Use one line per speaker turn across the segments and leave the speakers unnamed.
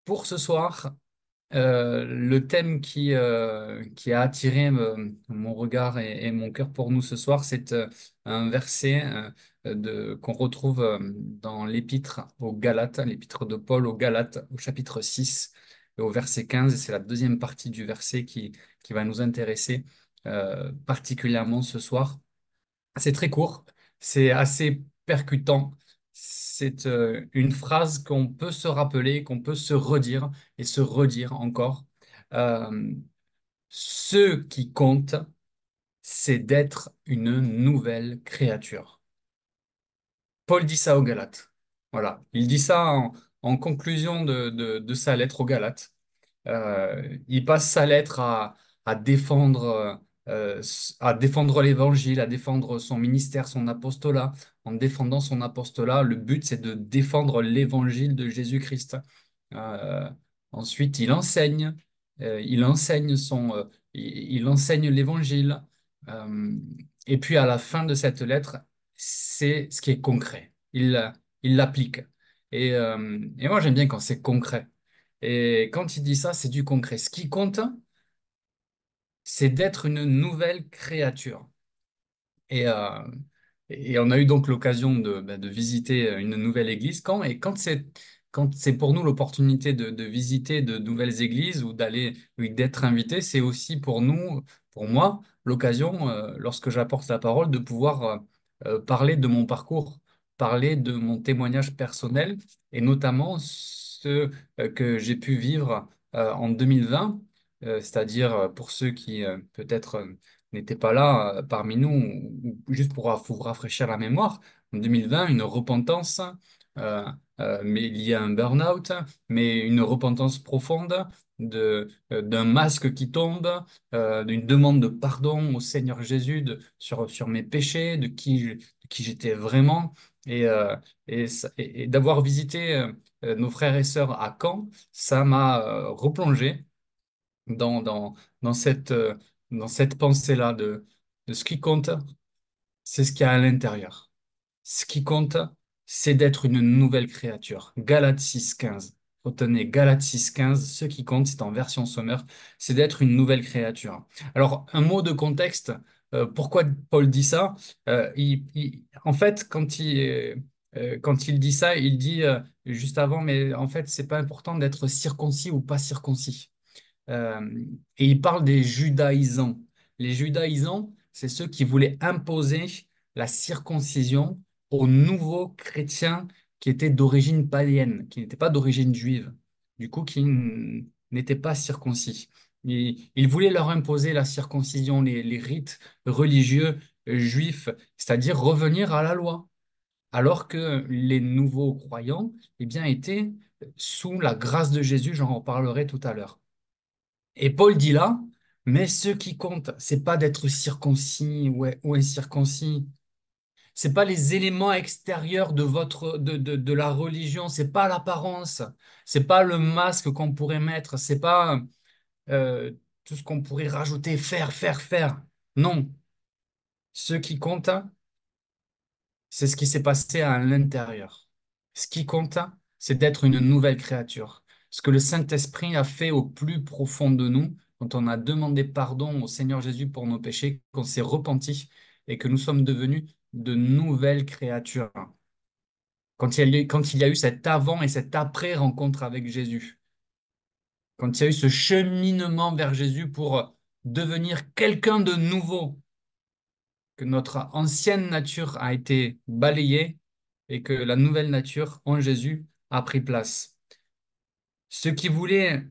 Pour ce soir, le thème qui a attiré mon regard et mon cœur pour nous ce soir, c'est un verset qu'on retrouve dans l'épître aux Galates, l'épître de Paul aux Galates, au chapitre 6 et au verset 15. Et c'est la deuxième partie du verset qui va nous intéresser particulièrement ce soir. C'est très court, c'est assez percutant. C'est une phrase qu'on peut se rappeler, qu'on peut se redire et se redire encore. Euh, Ce qui compte, c'est d'être une nouvelle créature. Paul dit ça aux Galates. Voilà, il dit ça en conclusion de sa lettre aux Galates. Il passe sa lettre à défendre l'évangile, à défendre son ministère, son apostolat. En défendant son apostolat, le but, c'est de défendre l'évangile de Jésus-Christ. Euh, Ensuite, il enseigne il enseigne l'évangile. Euh, et puis, à la fin de cette lettre, c'est ce qui est concret. Il l'applique. Et moi, j'aime bien quand c'est concret. Et quand il dit ça, c'est du concret. Ce qui compte, c'est d'être une nouvelle créature. Et, euh, et on a eu donc l'occasion de visiter une nouvelle église. Quand c'est pour nous l'opportunité de visiter de nouvelles églises ou d'aller, oui, d'être invité, c'est aussi pour nous, pour moi, l'occasion, lorsque j'apporte la parole, de pouvoir parler de mon parcours, parler de mon témoignage personnel et notamment ce que j'ai pu vivre en 2020, c'est-à-dire pour ceux qui peut-être n'était pas là parmi nous, ou juste pour vous rafraîchir la mémoire, en 2020, une repentance, euh, mais liée à un burn-out, mais une repentance profonde d'un masque qui tombe, d'une demande de pardon au Seigneur Jésus sur mes péchés, de qui j'étais vraiment, et, euh, et d'avoir visité nos frères et sœurs à Caen, ça m'a replongé dans, dans, dans cette pensée-là de ce qui compte, c'est ce qu'il y a à l'intérieur. Ce qui compte, c'est d'être une nouvelle créature. Galates 6,15. Retenez, Galates 6,15, ce qui compte, c'est en version sommaire, c'est d'être une nouvelle créature. Alors, un mot de contexte, pourquoi Paul dit ça? En fait, quand il dit ça, il dit juste avant, mais en fait, c'est pas important d'être circoncis ou pas circoncis. Euh, et il parle des judaïsants. Les judaïsants, c'est ceux qui voulaient imposer la circoncision aux nouveaux chrétiens qui étaient d'origine païenne, qui n'étaient pas d'origine juive, du coup qui n'étaient pas circoncis. Ils voulaient leur imposer la circoncision, les rites religieux juifs, c'est-à-dire revenir à la loi, alors que les nouveaux croyants, eh bien, étaient sous la grâce de Jésus, j'en reparlerai tout à l'heure. Et Paul dit là, mais ce qui compte, c'est pas d'être circoncis ou incirconcis. C'est pas les éléments extérieurs de la religion. C'est pas l'apparence. C'est pas le masque qu'on pourrait mettre. C'est pas euh, tout ce qu'on pourrait rajouter, faire. Non. Ce qui compte, c'est ce qui s'est passé à l'intérieur. Ce qui compte, c'est d'être une nouvelle créature. Ce que le Saint-Esprit a fait au plus profond de nous, quand on a demandé pardon au Seigneur Jésus pour nos péchés, qu'on s'est repenti et que nous sommes devenus de nouvelles créatures. Quand il y a eu cet avant et cet après rencontre avec Jésus, quand il y a eu ce cheminement vers Jésus pour devenir quelqu'un de nouveau, que notre ancienne nature a été balayée et que la nouvelle nature en Jésus a pris place. Ceux qui voulaient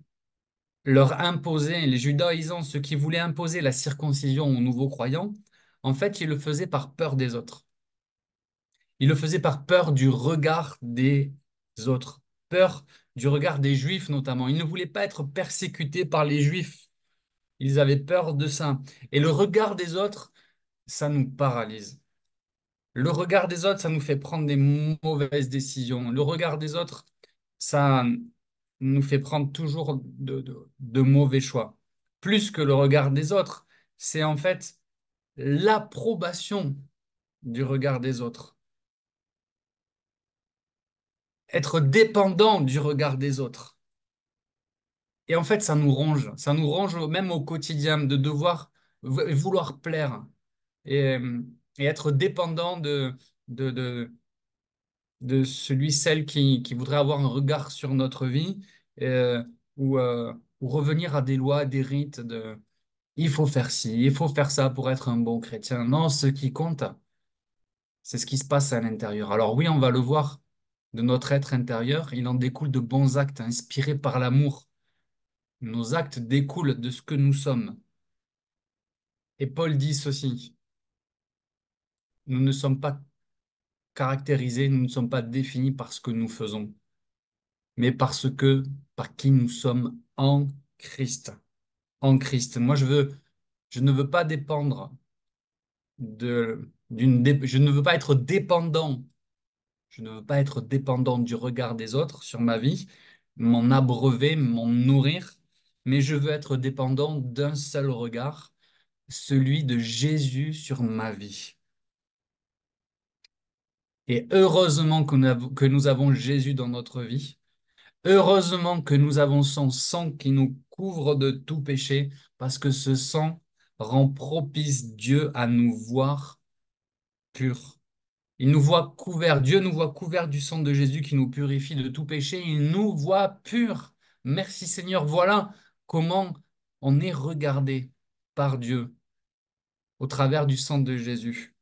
leur imposer, les judaïsants, ceux qui voulaient imposer la circoncision aux nouveaux croyants, en fait, ils le faisaient par peur des autres. Ils le faisaient par peur du regard des autres, peur du regard des Juifs notamment. Ils ne voulaient pas être persécutés par les Juifs. Ils avaient peur de ça. Et le regard des autres, ça nous paralyse. Le regard des autres, ça nous fait prendre des mauvaises décisions. Le regard des autres, ça nous fait prendre toujours de mauvais choix. Plus que le regard des autres, c'est en fait l'approbation du regard des autres. Être dépendant du regard des autres. Et en fait, ça nous ronge même au quotidien de devoir vouloir plaire et, et être dépendant de, de, de celui, celle qui voudrait avoir un regard sur notre vie euh, ou revenir à des lois, des rites de il faut faire ci, il faut faire ça pour être un bon chrétien. Non, ce qui compte, c'est ce qui se passe à l'intérieur. Alors oui, on va le voir de notre être intérieur, il en découle de bons actes inspirés par l'amour. Nos actes découlent de ce que nous sommes. Et Paul dit ceci, nous ne sommes pas caractérisés, nous ne sommes pas définis par ce que nous faisons, mais par qui nous sommes en Christ. En Christ. Moi, je ne veux pas dépendre je ne veux pas être dépendant. Je ne veux pas être dépendant du regard des autres sur ma vie, m'en abreuver, m'en nourrir, mais je veux être dépendant d'un seul regard, celui de Jésus sur ma vie. Et heureusement que nous avons Jésus dans notre vie. Heureusement que nous avons son sang qui nous couvre de tout péché, parce que ce sang rend propice Dieu à nous voir purs. Il nous voit couverts, Dieu nous voit couverts du sang de Jésus qui nous purifie de tout péché. Il nous voit purs. Merci Seigneur. Voilà comment on est regardé par Dieu au travers du sang de Jésus.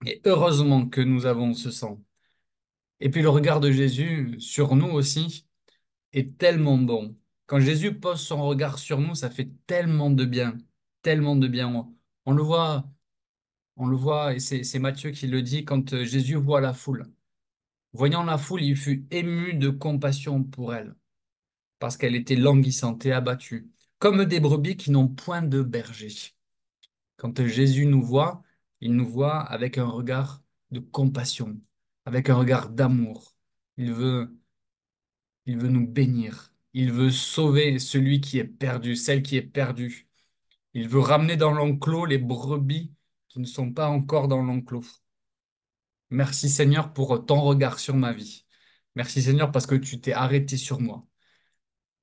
Et heureusement que nous avons ce sang. Et puis le regard de Jésus sur nous aussi est tellement bon. Quand Jésus pose son regard sur nous, ça fait tellement de bien, tellement de bien. On le voit, on le voit, et c'est Matthieu qui le dit quand Jésus voit la foule. Voyant la foule, il fut ému de compassion pour elle, parce qu'elle était languissante et abattue, comme des brebis qui n'ont point de berger. Quand Jésus nous voit, il nous voit avec un regard de compassion, avec un regard d'amour. Il veut, il veut nous bénir. Il veut sauver celui qui est perdu, celle qui est perdue. Il veut ramener dans l'enclos les brebis qui ne sont pas encore dans l'enclos. Merci Seigneur pour ton regard sur ma vie. Merci Seigneur parce que tu t'es arrêté sur moi.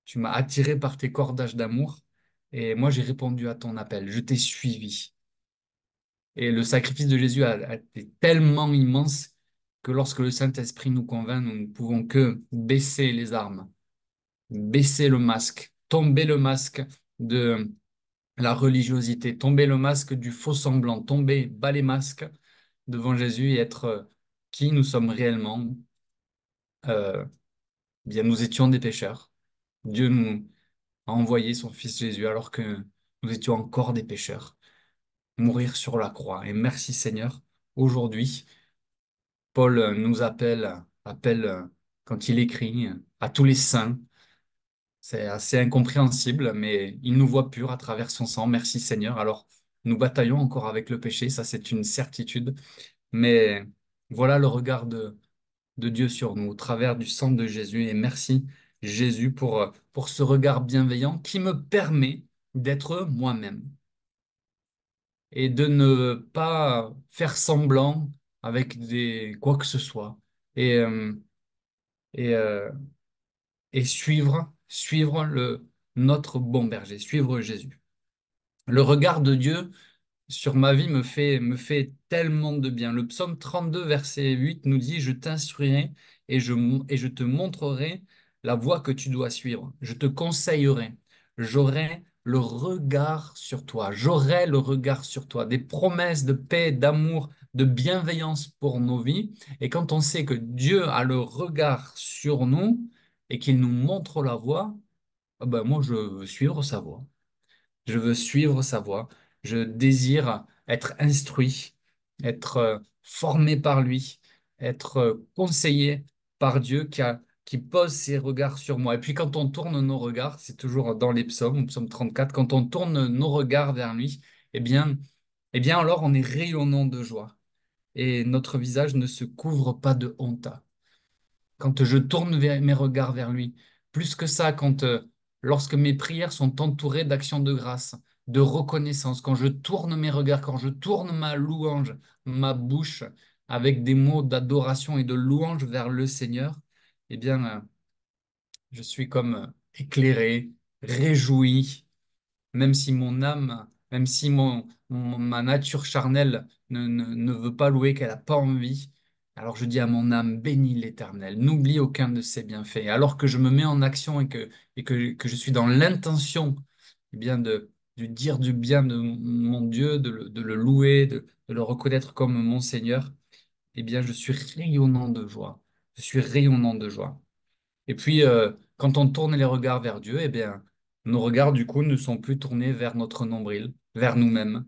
Tu m'as attiré par tes cordages d'amour et moi j'ai répondu à ton appel. Je t'ai suivi. Et le sacrifice de Jésus a été tellement immense que lorsque le Saint-Esprit nous convainc, nous ne pouvons que baisser les armes, baisser le masque, tomber le masque de la religiosité, tomber le masque du faux semblant, tomber, bas les masques devant Jésus et être qui nous sommes réellement. Euh, Bien, nous étions des pécheurs. Dieu nous a envoyé son Fils Jésus alors que nous étions encore des pécheurs, mourir sur la croix. Et merci Seigneur, aujourd'hui, Paul nous appelle quand il écrit à tous les saints. C'est assez incompréhensible, mais il nous voit purs à travers son sang. Merci Seigneur. Alors, nous bataillons encore avec le péché, ça c'est une certitude, mais voilà le regard de Dieu sur nous au travers du sang de Jésus. Et merci Jésus pour ce regard bienveillant qui me permet d'être moi-même et de ne pas faire semblant avec quoi que ce soit et, euh, et, euh, et suivre notre bon berger, suivre Jésus. Le regard de Dieu sur ma vie me fait tellement de bien. Le psaume 32, verset 8 nous dit, je t'instruirai et je te montrerai la voie que tu dois suivre. Je te conseillerai. J'aurai le regard sur toi. J'aurai le regard sur toi. Des promesses de paix, d'amour, de bienveillance pour nos vies. Et quand on sait que Dieu a le regard sur nous et qu'il nous montre la voie, ah ben moi, je veux suivre sa voie. Je veux suivre sa voie. Je désire être instruit, être formé par lui, être conseillé par Dieu qui pose ses regards sur moi. Et puis quand on tourne nos regards, c'est toujours dans les psaumes, au psaume 34, quand on tourne nos regards vers lui, eh bien, eh bien alors on est rayonnant de joie et notre visage ne se couvre pas de honte quand je tourne mes regards vers lui. Plus que ça, lorsque mes prières sont entourées d'actions de grâce, de reconnaissance, quand je tourne mes regards, quand je tourne ma louange, ma bouche avec des mots d'adoration et de louange vers le Seigneur, eh bien, je suis comme éclairé, réjoui, même si mon âme, même si ma nature charnelle ne veut pas louer, qu'elle n'a pas envie, alors je dis à mon âme, bénis l'Éternel, n'oublie aucun de ses bienfaits. Alors que je me mets en action et que je suis dans l'intention eh bien de dire du bien de mon Dieu, de le louer, de le reconnaître comme mon Seigneur, eh bien je suis rayonnant de joie. Je suis rayonnant de joie. Et puis, quand on tourne les regards vers Dieu, eh bien, nos regards, du coup, ne sont plus tournés vers notre nombril, vers nous-mêmes.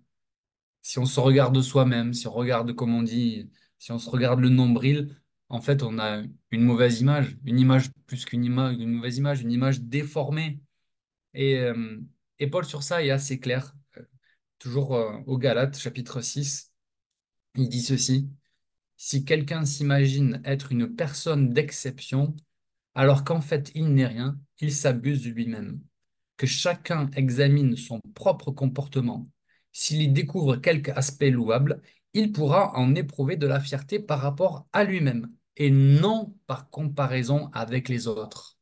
Si on se regarde soi-même, si on regarde, comme on dit, si on se regarde le nombril, en fait, on a une image plus qu'une image, une mauvaise image, une image déformée. Et, euh, et Paul, sur ça, est assez clair. Toujours au Galates, chapitre 6, il dit ceci. Si quelqu'un s'imagine être une personne d'exception, alors qu'en fait il n'est rien, il s'abuse de lui-même. Que chacun examine son propre comportement. S'il y découvre quelque aspect louable, il pourra en éprouver de la fierté par rapport à lui-même et non par comparaison avec les autres,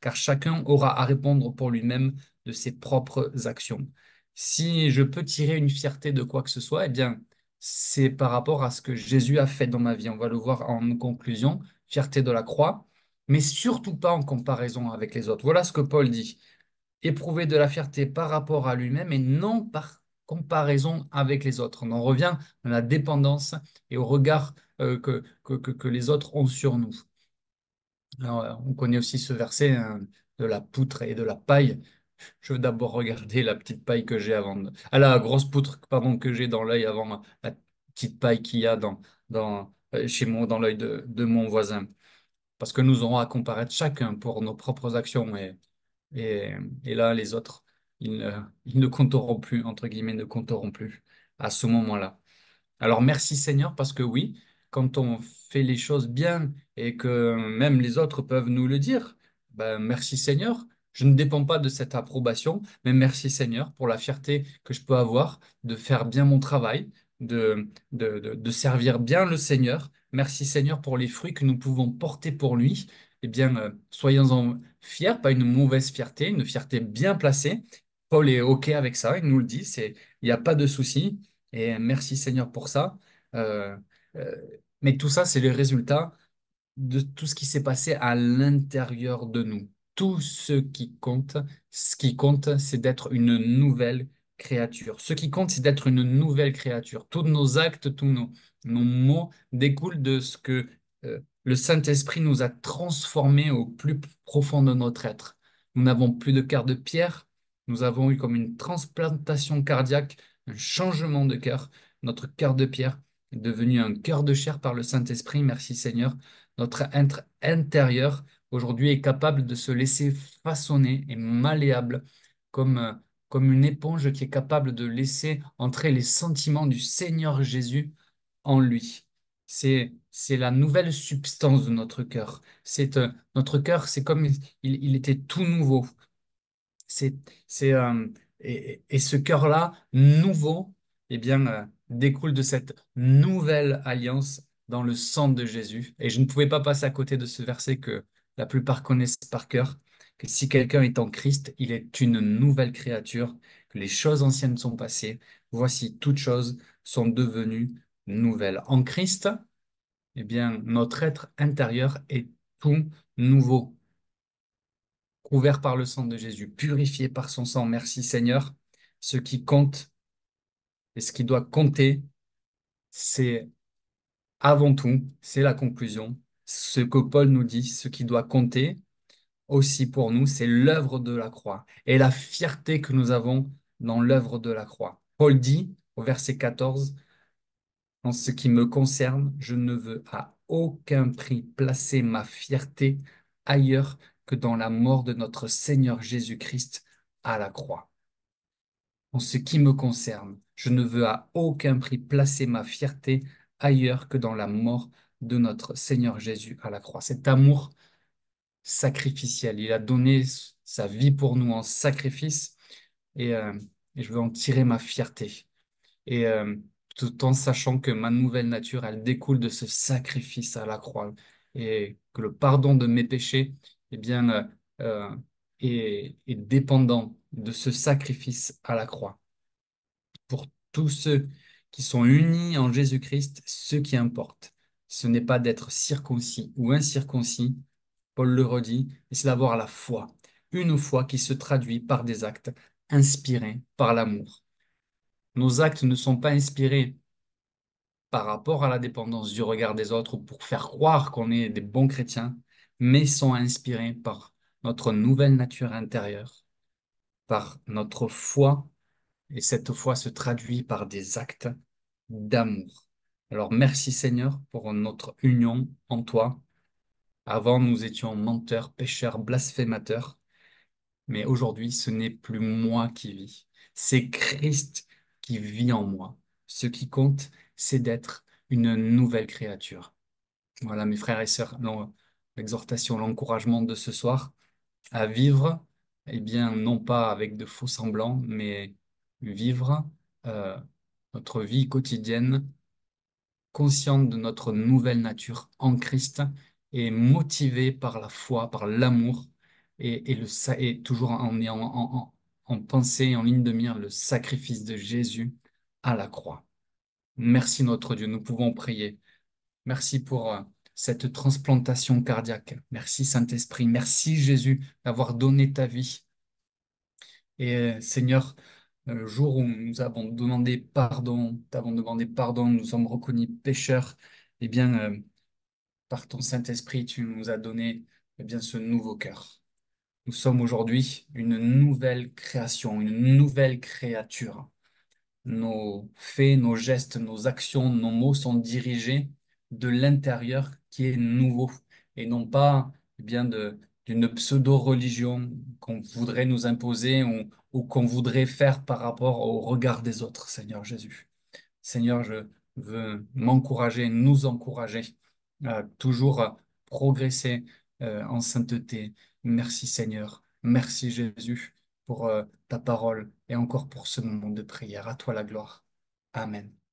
car chacun aura à répondre pour lui-même de ses propres actions. Si je peux tirer une fierté de quoi que ce soit, eh bien, c'est par rapport à ce que Jésus a fait dans ma vie. On va le voir en conclusion, fierté de la croix, mais surtout pas en comparaison avec les autres. Voilà ce que Paul dit. Éprouver de la fierté par rapport à lui-même et non par comparaison avec les autres. On en revient à la dépendance et au regard que les autres ont sur nous. Alors, on connaît aussi ce verset hein, de la poutre et de la paille. Je veux d'abord regarder la petite paille que j'ai la grosse poutre, pardon, que j'ai dans l'œil avant la petite paille qu'il y a chez moi, dans l'œil de mon voisin. Parce que nous aurons à comparaître chacun pour nos propres actions et, et là, les autres, ils ne compteront plus, entre guillemets, ne compteront plus à ce moment-là. Alors merci Seigneur parce que oui, quand on fait les choses bien et que même les autres peuvent nous le dire, ben merci Seigneur. Je ne dépends pas de cette approbation, mais merci Seigneur pour la fierté que je peux avoir de faire bien mon travail, de servir bien le Seigneur. Merci Seigneur pour les fruits que nous pouvons porter pour lui. Eh bien, soyons-en fiers, pas une mauvaise fierté, une fierté bien placée. Paul est OK avec ça, il nous le dit, il n'y a pas de souci. Et merci Seigneur pour ça. Euh, euh, mais tout ça, c'est le résultat de tout ce qui s'est passé à l'intérieur de nous. Tout ce qui compte, c'est d'être une nouvelle créature. Ce qui compte, c'est d'être une nouvelle créature. Tous nos actes, nos mots découlent de ce que le Saint-Esprit nous a transformés au plus profond de notre être. Nous n'avons plus de cœur de pierre. Nous avons eu comme une transplantation cardiaque, un changement de cœur. Notre cœur de pierre est devenu un cœur de chair par le Saint-Esprit. Merci Seigneur. Notre être intérieur aujourd'hui est capable de se laisser façonner et malléable comme, euh, comme une éponge qui est capable de laisser entrer les sentiments du Seigneur Jésus en lui. C'est la nouvelle substance de notre cœur. Notre cœur, c'est comme il était tout nouveau. C'est, et ce cœur-là, nouveau, eh bien, découle de cette nouvelle alliance dans le sang de Jésus. Et je ne pouvais pas passer à côté de ce verset que la plupart connaissent par cœur, que si quelqu'un est en Christ, il est une nouvelle créature, que les choses anciennes sont passées, voici toutes choses sont devenues nouvelles. En Christ, eh bien, notre être intérieur est tout nouveau couvert par le sang de Jésus, purifié par son sang. Merci Seigneur. Ce qui compte et ce qui doit compter, c'est avant tout, c'est la conclusion. Ce que Paul nous dit, ce qui doit compter aussi pour nous, c'est l'œuvre de la croix et la fierté que nous avons dans l'œuvre de la croix. Paul dit au verset 14, en ce qui me concerne, je ne veux à aucun prix placer ma fierté ailleurs que dans la mort de notre Seigneur Jésus-Christ à la croix. En ce qui me concerne, je ne veux à aucun prix placer ma fierté ailleurs que dans la mort de notre Seigneur Jésus à la croix. Cet amour sacrificiel, il a donné sa vie pour nous en sacrifice et, euh, et je veux en tirer ma fierté. Et tout en sachant que ma nouvelle nature, elle découle de ce sacrifice à la croix et que le pardon de mes péchés, eh bien, est dépendant de ce sacrifice à la croix. Pour tous ceux qui sont unis en Jésus-Christ, ce qui importe, ce n'est pas d'être circoncis ou incirconcis, Paul le redit, mais c'est d'avoir la foi. Une foi qui se traduit par des actes inspirés par l'amour. Nos actes ne sont pas inspirés par rapport à la dépendance du regard des autres ou pour faire croire qu'on est des bons chrétiens, mais sont inspirés par notre nouvelle nature intérieure, par notre foi, et cette foi se traduit par des actes d'amour. Alors merci Seigneur pour notre union en toi. Avant, nous étions menteurs, pécheurs, blasphémateurs, mais aujourd'hui, ce n'est plus moi qui vis, c'est Christ qui vit en moi. Ce qui compte, c'est d'être une nouvelle créature. Voilà, mes frères et sœurs, l'exhortation, l'encouragement de ce soir à vivre, eh bien, non pas avec de faux semblants, mais vivre euh, notre vie quotidienne consciente de notre nouvelle nature en Christ et motivé par la foi, par l'amour et toujours en ayant en pensée, en ligne de mire, le sacrifice de Jésus à la croix. Merci notre Dieu, nous pouvons prier. Merci pour cette transplantation cardiaque. Merci Saint-Esprit. Merci Jésus d'avoir donné ta vie. Et Seigneur, le jour où nous avons demandé pardon, t'avons demandé pardon, nous sommes reconnus pécheurs, eh bien, par ton Saint-Esprit, tu nous as donné eh bien, ce nouveau cœur. Nous sommes aujourd'hui une nouvelle création, une nouvelle créature. Nos faits, nos gestes, nos actions, nos mots sont dirigés de l'intérieur qui est nouveau et non pas eh bien d'une pseudo-religion qu'on voudrait nous imposer ou qu'on voudrait faire par rapport au regard des autres, Seigneur Jésus. Seigneur, je veux m'encourager, nous encourager à toujours progresser en sainteté. Merci Seigneur, merci Jésus pour ta parole et encore pour ce moment de prière. À toi la gloire. Amen.